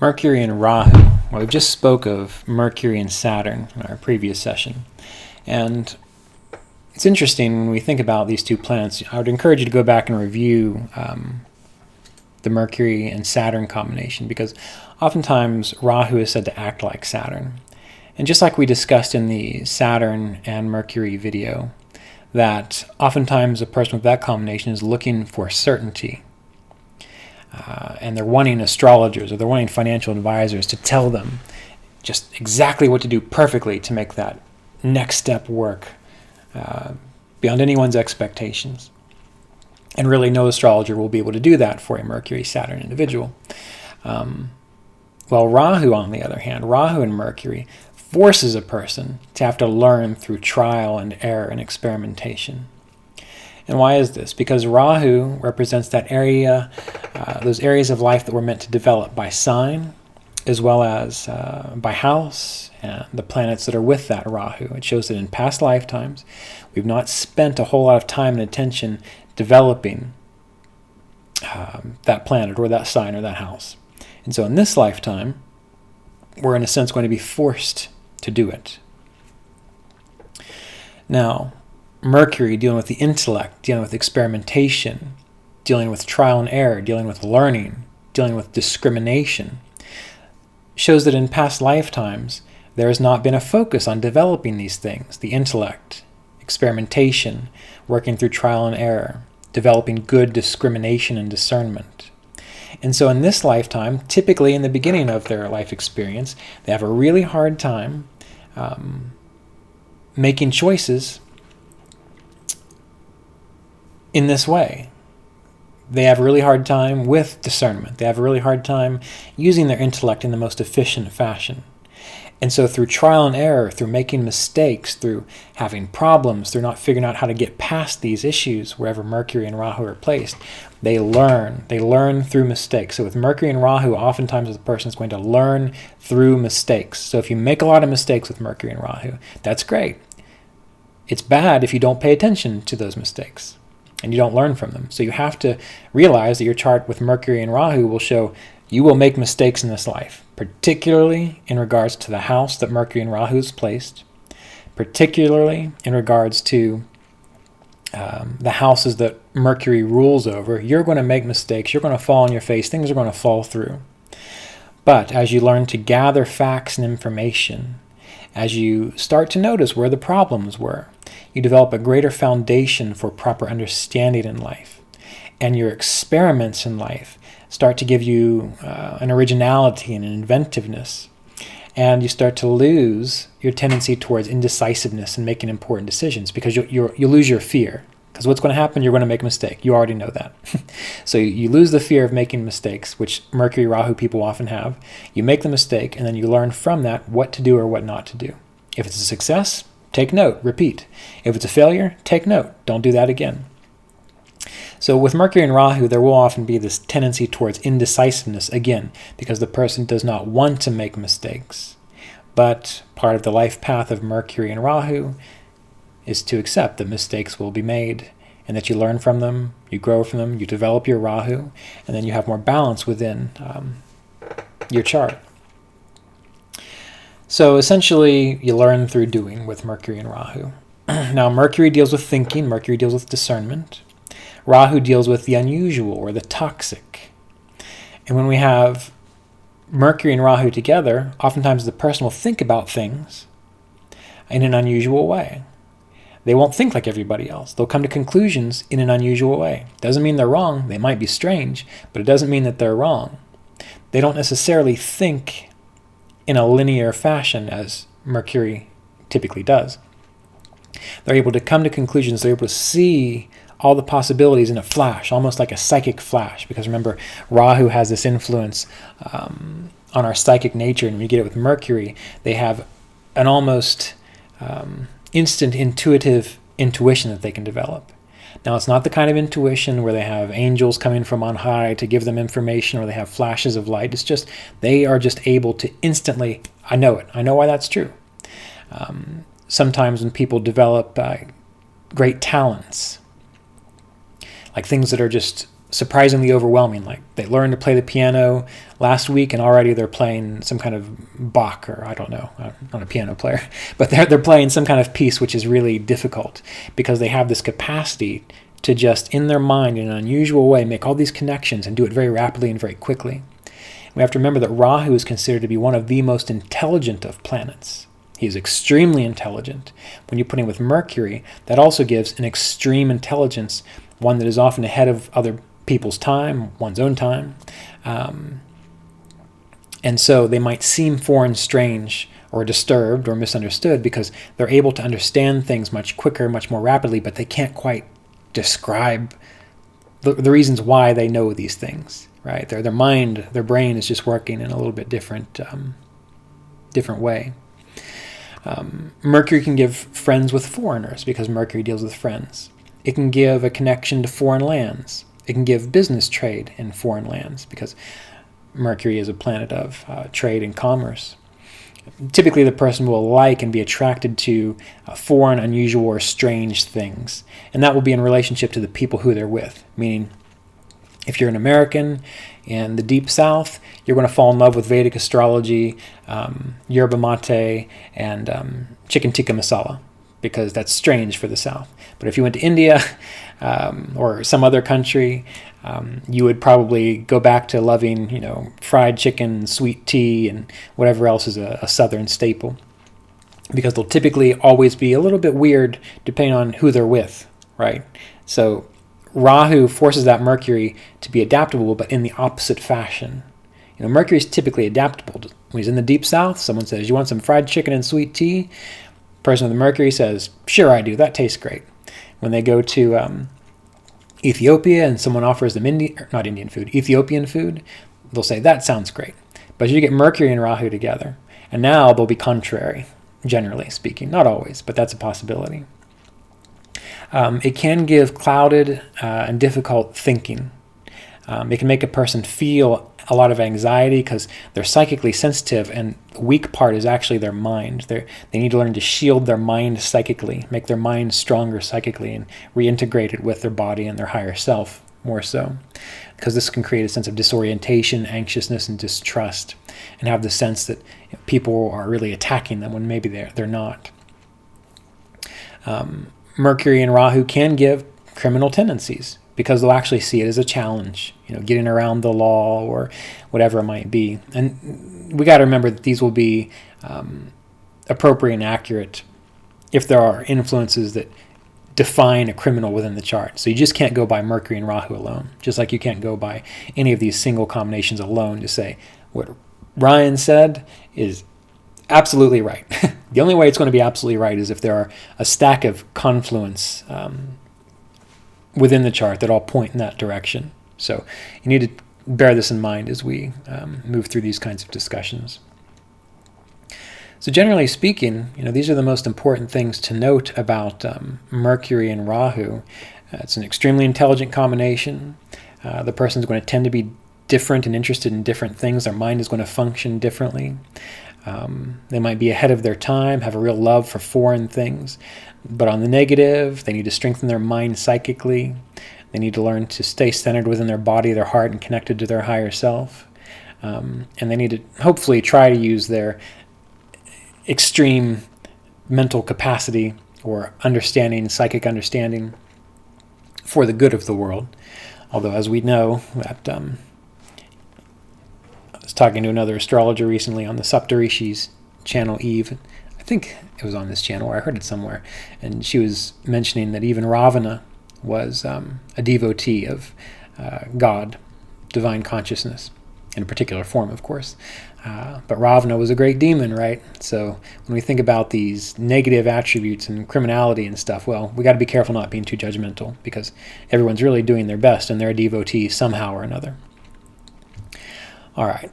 Mercury and Rahu. Well, we just spoke of Mercury and Saturn in our previous session. And it's interesting when we think about these two planets. I would encourage you to go back and review the Mercury and Saturn combination, because oftentimes Rahu is said to act like Saturn. And just like we discussed in the Saturn and Mercury video, that oftentimes a person with that combination is looking for certainty. And they're wanting astrologers or they're wanting financial advisors to tell them just exactly what to do perfectly to make that next step work beyond anyone's expectations. And really no astrologer will be able to do that for a Mercury-Saturn individual. Well, Rahu, on the other hand, Rahu and Mercury forces a person to have to learn through trial and error and experimentation. And why is this? Because Rahu represents that area, those areas of life that were meant to develop by sign, as well as by house, and the planets that are with that Rahu. It shows that in past lifetimes, we've not spent a whole lot of time and attention developing that planet or that sign or that house. And so in this lifetime, we're in a sense going to be forced to do it. Now, Mercury, dealing with the intellect, dealing with experimentation, dealing with trial and error, dealing with learning, dealing with discrimination, shows that in past lifetimes there has not been a focus on developing these things: the intellect, experimentation, working through trial and error, developing good discrimination and discernment. And so in this lifetime, typically in the beginning of their life experience, they have a really hard time making choices in this way. They have a really hard time with discernment. They have a really hard time using their intellect in the most efficient fashion. And so through trial and error, through making mistakes, through having problems, through not figuring out how to get past these issues wherever Mercury and Rahu are placed, they learn. They learn through mistakes. So with Mercury and Rahu, oftentimes the person is going to learn through mistakes. So if you make a lot of mistakes with Mercury and Rahu, that's great. It's bad if you don't pay attention to those mistakes and you don't learn from them. So you have to realize that your chart with Mercury and Rahu will show you will make mistakes in this life, particularly in regards to the house that Mercury and Rahu is placed, particularly in regards to the houses that Mercury rules over. You're going to make mistakes. You're going to fall on your face. Things are going to fall through. But as you learn to gather facts and information, as you start to notice where the problems were, you develop a greater foundation for proper understanding in life. And your experiments in life start to give you an originality and an inventiveness. And you start to lose your tendency towards indecisiveness and making important decisions, because you lose your fear. Because what's going to happen? You're going to make a mistake. You already know that. So you lose the fear of making mistakes, which Mercury Rahu people often have. You make the mistake, and then you learn from that what to do or what not to do. If it's a success, take note, repeat. If it's a failure, take note, don't do that again. So with Mercury and Rahu, there will often be this tendency towards indecisiveness, again, because the person does not want to make mistakes. But part of the life path of Mercury and Rahu is to accept that mistakes will be made and that you learn from them, you grow from them, you develop your Rahu, and then you have more balance within your chart. So essentially, you learn through doing with Mercury and Rahu. Now, Mercury deals with thinking, Mercury deals with discernment. Rahu deals with the unusual or the toxic. And when we have Mercury and Rahu together, oftentimes the person will think about things in an unusual way. They won't think like everybody else. They'll come to conclusions in an unusual way. Doesn't mean they're wrong. They might be strange, but it doesn't mean that they're wrong. They don't necessarily think in a linear fashion as Mercury typically does. They're able to come to conclusions. They're able to see all the possibilities in a flash, almost like a psychic flash. Because remember, Rahu has this influence on our psychic nature, and when you get it with Mercury, they have an almost instant intuitive intuition that they can develop. Now, it's not the kind of intuition where they have angels coming from on high to give them information, or they have flashes of light. It's just, they are just able to instantly, I know it. I know why that's true. Sometimes when people develop great talents, like things that are just surprisingly overwhelming. Like they learned to play the piano last week and already they're playing some kind of Bach, or I don't know, I'm not a piano player, but they're playing some kind of piece which is really difficult because they have this capacity to just in their mind in an unusual way make all these connections and do it very rapidly and very quickly. We have to remember that Rahu is considered to be one of the most intelligent of planets. He is extremely intelligent. When you put him with Mercury, that also gives an extreme intelligence, one that is often ahead of other people's time, one's own time. And so they might seem foreign, strange, or disturbed or misunderstood because they're able to understand things much quicker, much more rapidly, but they can't quite describe the reasons why they know these things, right? Their mind, their brain is just working in a little bit different way. Mercury can give friends with foreigners because Mercury deals with friends. It can give a connection to foreign lands. It can give business trade in foreign lands because Mercury is a planet of trade and commerce. Typically, the person will like and be attracted to foreign, unusual, or strange things. And that will be in relationship to the people who they're with. Meaning, if you're an American in the Deep South, you're going to fall in love with Vedic astrology, yerba mate, and chicken tikka masala, because that's strange for the South. But if you went to India or some other country, you would probably go back to loving, fried chicken, sweet tea, and whatever else is a Southern staple, because they'll typically always be a little bit weird depending on who they're with, right? So Rahu forces that Mercury to be adaptable, but in the opposite fashion. Mercury is typically adaptable. When he's in the Deep South, someone says, "You want some fried chicken and sweet tea?" Person with the Mercury says, "Sure, I do. That tastes great." When they go to Ethiopia and someone offers them Ethiopian food, they'll say, "That sounds great." But you get Mercury and Rahu together, and now they'll be contrary, generally speaking. Not always, but that's a possibility. It can give clouded and difficult thinking. It can make a person feel a lot of anxiety because they're psychically sensitive, and the weak part is actually their mind. They need to learn to shield their mind psychically, make their mind stronger psychically, and reintegrate it with their body and their higher self more so. Because this can create a sense of disorientation, anxiousness, and distrust, and have the sense that people are really attacking them when maybe they're not. Mercury and Rahu can give criminal tendencies because they'll actually see it as a challenge, getting around the law or whatever it might be. And we got to remember that these will be appropriate and accurate if there are influences that define a criminal within the chart. So you just can't go by Mercury and Rahu alone, just like you can't go by any of these single combinations alone to say what Ryan said is absolutely right. The only way it's going to be absolutely right is if there are a stack of confluence within the chart that all point in that direction. So you need to bear this in mind as we move through these kinds of discussions. So generally speaking, these are the most important things to note about Mercury and Rahu. It's an extremely intelligent combination. The person is going to tend to be different and interested in different things. Their mind is going to function differently. They might be ahead of their time, have a real love for foreign things. But on the negative, they need to strengthen their mind psychically. They need to learn to stay centered within their body, their heart, and connected to their higher self. And they need to hopefully try to use their extreme mental capacity or understanding, psychic understanding, for the good of the world. Although, as we know, that I was talking to another astrologer recently on the Saptarishi's channel, Eve. I think it was on this channel, or I heard it somewhere, and she was mentioning that even Ravana was a devotee of God, divine consciousness, in a particular form, of course. But Ravana was a great demon, right? So when we think about these negative attributes and criminality and stuff, well, we got to be careful not being too judgmental, because everyone's really doing their best and they're a devotee somehow or another. All right.